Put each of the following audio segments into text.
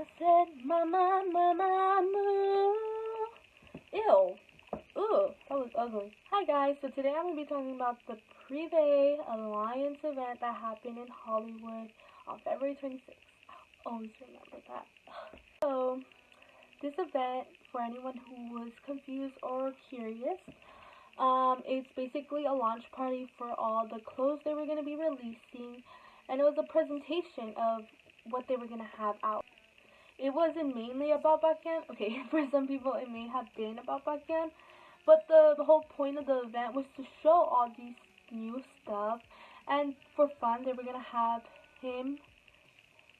I said, mama, mama, moo. Ew. Ooh, that was ugly. Hi guys, so today I'm going to be talking about the Prive Alliance event that happened in Hollywood on February 26th. I'll always remember that. So, this event, for anyone who was confused or curious, it's basically a launch party for all the clothes they were going to be releasing, and it was a presentation of what they were going to have out. It wasn't mainly about Baekhyun. Okay, for some people it may have been about Baekhyun, but the whole point of the event was to show all these new stuff, and for fun they were going to have him,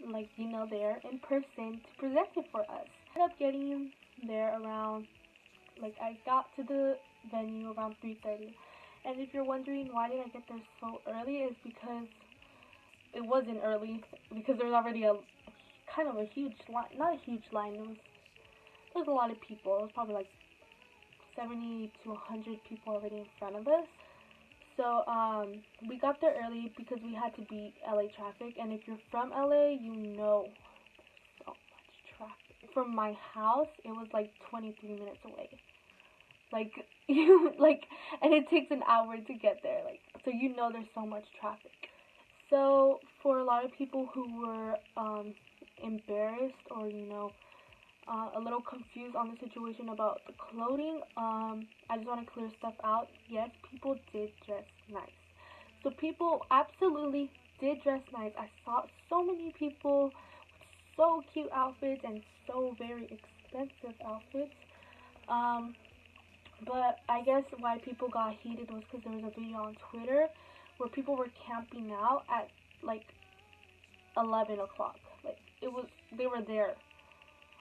like, there in person to present it for us. I ended up getting there around, I got to the venue around 3:30, and if you're wondering why did I get there so early, it's because it wasn't early, because there was already a kind of a huge line, not a huge line, there was a lot of people. It was probably like 70 to 100 people already in front of us. So we got there early because we had to beat LA traffic, and if you're from LA, you know there's so much traffic. From my house, it was like 23 minutes away. And it takes an hour to get there, so there's so much traffic. So for a lot of people who were embarrassed or a little confused on the situation about the clothing, I just want to clear stuff out. Yes, people did dress nice. So people absolutely did dress nice. I saw so many people with so cute outfits and so very expensive outfits. But I guess why people got heated was because there was a video on Twitter where people were camping out at 11 o'clock. They were there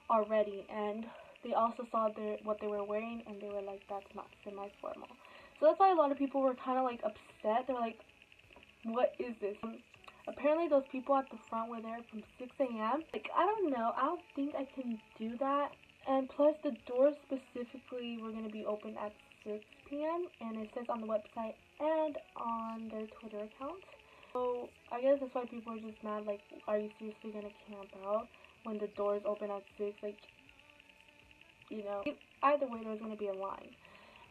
already, and they also saw what they were wearing, and they were like, that's not semi-formal. So that's why a lot of people were kind of upset. They're like, what is this? Apparently those people at the front were there from 6 a.m. I don't know, I don't think I can do that. And plus the doors specifically were going to be open at 6 p.m. and it says on the website and on their Twitter account. So I guess that's why people are just mad, are you seriously going to camp out when the doors open at 6? Either way there was going to be a line.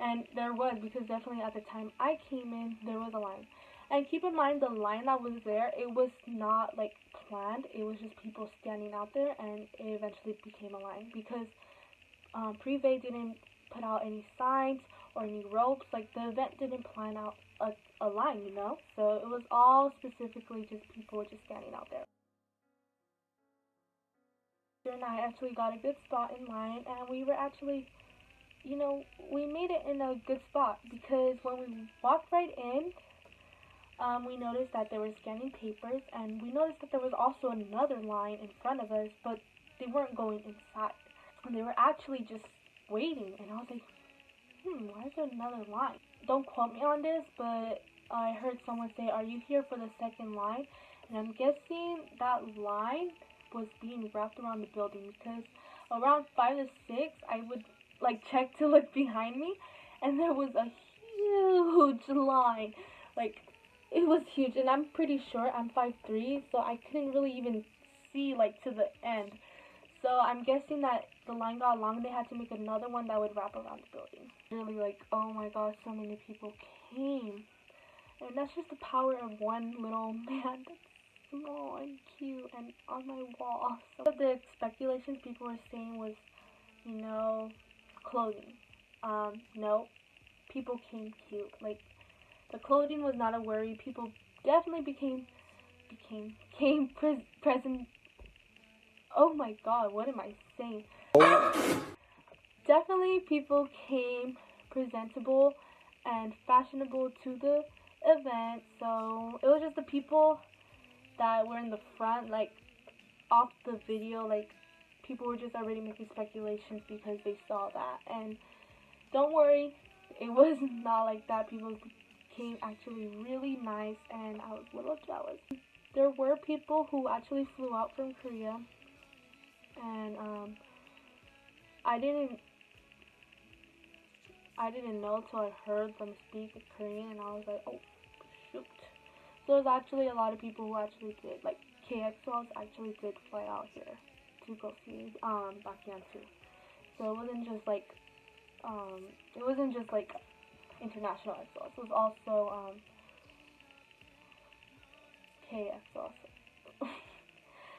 And there was, because definitely at the time I came in, there was a line. And keep in mind, the line that was there, it was not planned. It was just people standing out there, and it eventually became a line because Prive didn't put out any signs or any ropes. The event didn't plan out a line, so it was all specifically just people just standing out there. And I actually got a good spot in line, and we were actually, we made it in a good spot because when we walked right in, we noticed that they were scanning papers, and we noticed that there was also another line in front of us, but they weren't going inside. And they were actually just waiting, and I was like, why is there another line? Don't quote me on this, but I heard someone say, are you here for the second line? And I'm guessing that line was being wrapped around the building, because around 5 to 6, I would check to look behind me, and there was a huge line. It was huge, and I'm pretty short. I'm 5'3", so I couldn't really even see to the end. So I'm guessing that the line got long. They had to make another one that would wrap around the building. Really, oh my gosh, so many people came, and that's just the power of one little man that's small and cute and on my wall. So the speculations people were saying was, clothing. No, people came cute. The clothing was not a worry. People definitely became present. Oh my god, what am I saying? Definitely people came presentable and fashionable to the event. So it was just the people that were in the front, off the video, people were just already making speculations because they saw that. And don't worry, it was not like that. People came actually really nice, and I was a little jealous. There were people who actually flew out from Korea, and I didn't know till I heard them speak Korean, and I was like, oh shoot. So there's actually a lot of people who actually did, KXLs actually did fly out here to go see Baekhyun too. So it wasn't just like international EXO. It was also K EXO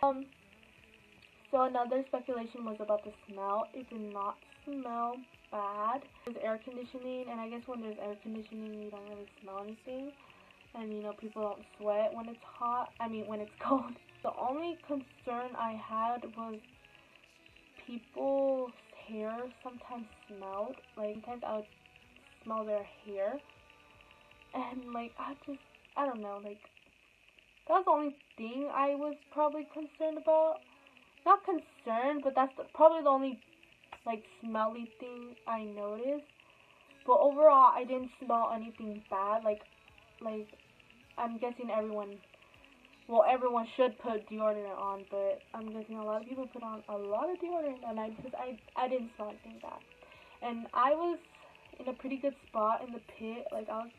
also. So another speculation was about the smell. It did not smell bad. There's air conditioning, and I guess when there's air conditioning, you don't really smell anything. And you know, people don't sweat when it's hot. I mean, when it's cold. The only concern I had was people's hair sometimes smelled. Like, sometimes I would smell their hair. And like, I don't know, like, that was the only thing I was probably concerned about. Not concerned, but that's probably the only, like, smelly thing I noticed. But overall, I didn't smell anything bad. Like, I'm guessing everyone should put deodorant on, but I'm guessing a lot of people put on a lot of deodorant, and I didn't smell anything bad. And I was in a pretty good spot in the pit. Like, I was,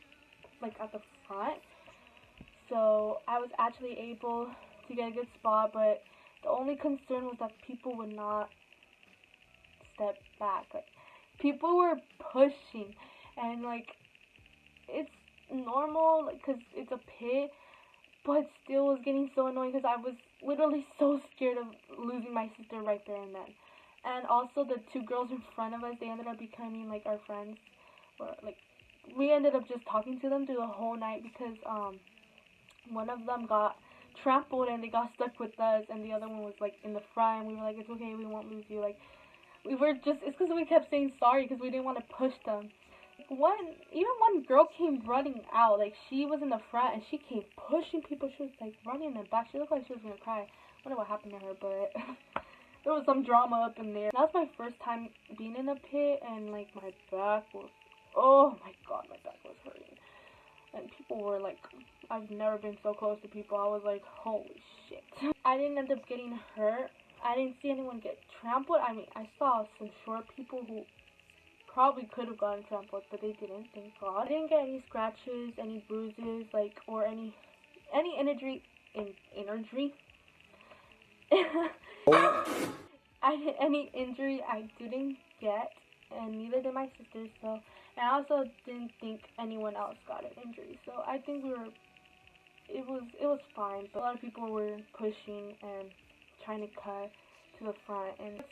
like, at the front. So I was actually able to get a good spot, but the only concern was that people would not step back. Like, people were pushing, and like, it's normal, like, cause it's a pit, but still was getting so annoying because I was literally so scared of losing my sister right there and then. And also the two girls in front of us, they ended up becoming like our friends, or like, we ended up just talking to them through the whole night because one of them got trampled and they got stuck with us, and the other one was like in the front, and we were like, it's okay, we won't lose you. Like, we were just, it's because we kept saying sorry because we didn't want to push them. Even one girl came running out, like, she was in the front and she came pushing people. She was like running in the back. She looked like she was gonna cry. I wonder what happened to her, but there was some drama up in there. That was my first time being in a pit, and like, my back was, oh my god, my back was hurting. And people were like, I've never been so close to people. I was like, holy shit. I didn't end up getting hurt. I didn't see anyone get trampled. I mean, I saw some short people who probably could have gotten trampled, but they didn't, thank god. I didn't get any scratches, any bruises, like, or any injury. Any injury I didn't get, and neither did my sister. So, and I also didn't think anyone else got an injury. So I think it was fine. But a lot of people were pushing and trying to cut to the front, and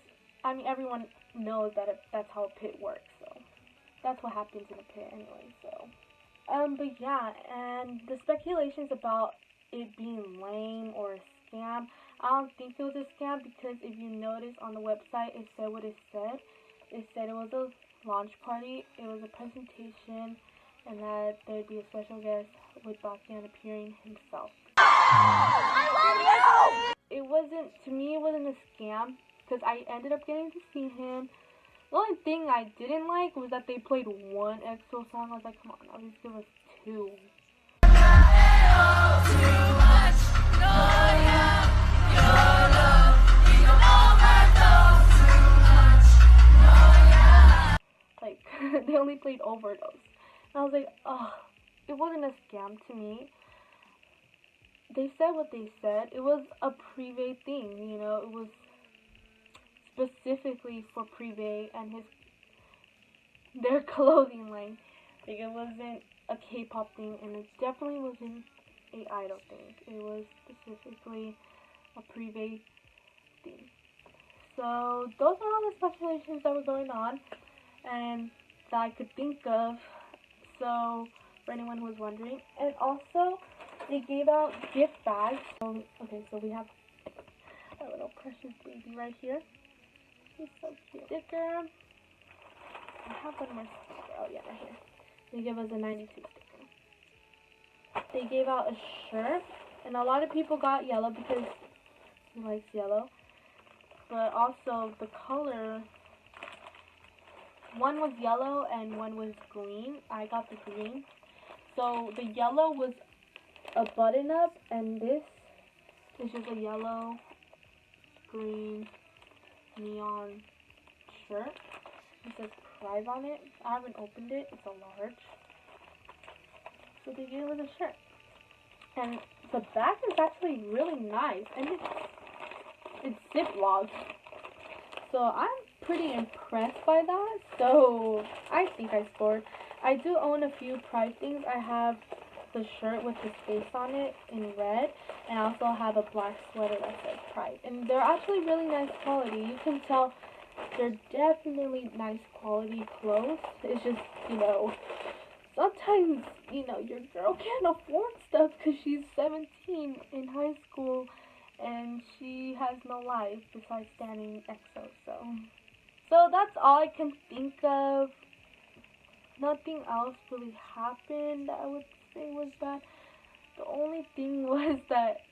I mean, everyone knows that that's how a pit works. So that's what happens in a pit anyway. So but yeah, and the speculations about it being lame or a scam, I don't think it was a scam, because if you notice on the website, it said what it said. It said it was a launch party, it was a presentation, and that there'd be a special guest with Baekhyun appearing himself. I love you! To me, it wasn't a scam, because I ended up getting to see him. The only thing I didn't like was that they played one EXO song. I was like, come on, at least give us two. Like, they only played Overdose. And I was like, oh, it wasn't a scam to me. They said what they said. It was a Prive thing, you know. It was specifically for Prive and their clothing line. Like, it wasn't a K-pop thing, and it definitely wasn't a idol thing. It was specifically a Prive thing. So those are all the speculations that were going on, and that I could think of. So for anyone who was wondering, and also they gave out gift bags. Okay, so we have our little precious baby right here. He's so cute. Sticker. I have one more sticker. Oh yeah, right here. They gave us a 92 sticker. They gave out a shirt, and a lot of people got yellow because he likes yellow. But also the color, one was yellow and one was green. I got the green. So the yellow was a button up, and this is just a yellow, green, neon shirt. It says Prive on it. I haven't opened it. It's a large. So they gave us a shirt. And the back is actually really nice. And it's Ziploc. So I'm pretty impressed by that. So I think I scored. I do own a few Prive things. I have the shirt with his face on it in red, and I also have a black sweater that says Prive. And they're actually really nice quality. You can tell they're definitely nice quality clothes. It's just, sometimes, your girl can't afford stuff because she's 17 in high school and she has no life besides standing EXO. So that's all I can think of. Nothing else really happened that I would say was bad. The only thing was that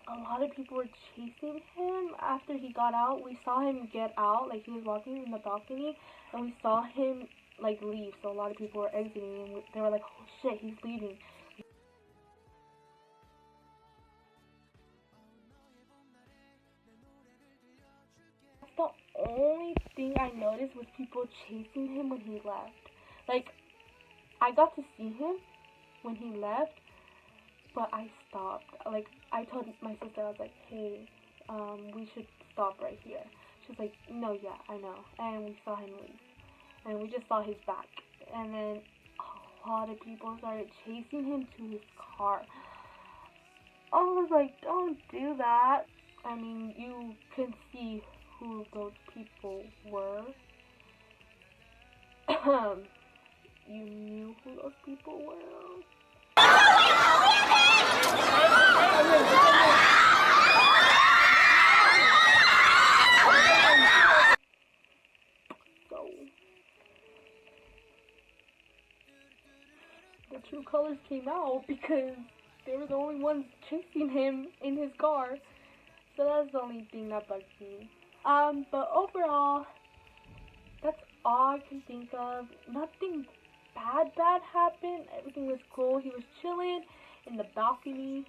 a lot of people were chasing him after he got out. We saw him get out, like he was walking in the balcony, and we saw him like leave. So a lot of people were exiting, and they were like, "Oh shit, he's leaving." That's the only thing I noticed was people chasing him when he left. Like, I got to see him when he left, but I stopped. Like, I told my sister, I was like, "Hey, we should stop right here." She was like, "No, yeah, I know." And we saw him leave. And we just saw his back. And then a lot of people started chasing him to his car. I was like, don't do that. I mean, you can see who those people were. You knew who those people were. So, the true colors came out because they were the only ones chasing him in his car. So that's the only thing that bugs me. But overall, that's all I can think of. Nothing bad happened. Everything was cool. He was chilling in the balcony,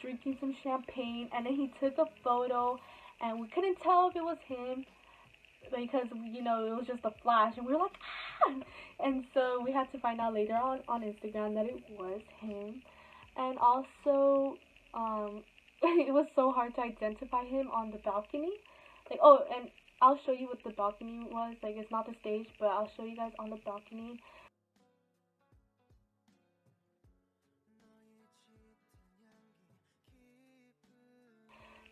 drinking some champagne, and then he took a photo, and we couldn't tell if it was him because it was just a flash, and we were like, ah! And so we had to find out later on Instagram that it was him. And also, it was so hard to identify him on the balcony. Like, oh, and I'll show you what the balcony was. Like, it's not the stage, but I'll show you guys on the balcony.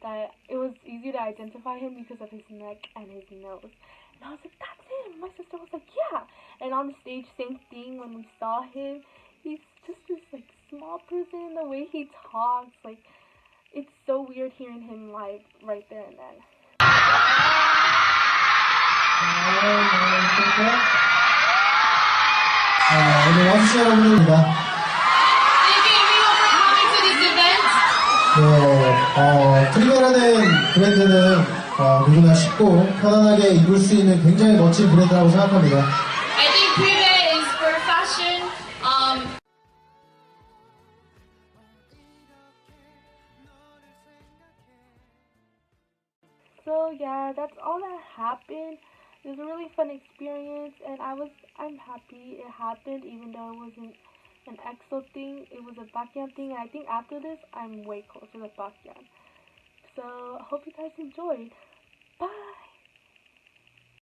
That it was easy to identify him because of his neck and his nose. And I was like, that's him. My sister was like, yeah. And on the stage, same thing. When we saw him, he's just this like small person. The way he talks, like, it's so weird hearing him live right there and then. 오늘 와주신 여러분입니다. 프리베라는 브랜드는 누구나 쉽고 편안하게 입을 수 있는 굉장히 멋진 브랜드라고 생각합니다. I think Prive is for fashion. So yeah, that's all that happened. It was a really fun experience, and I'm happy it happened, even though it wasn't an EXO thing. It was a Baekhyun thing, and I think after this, I'm way closer to Baekhyun. So I hope you guys enjoyed.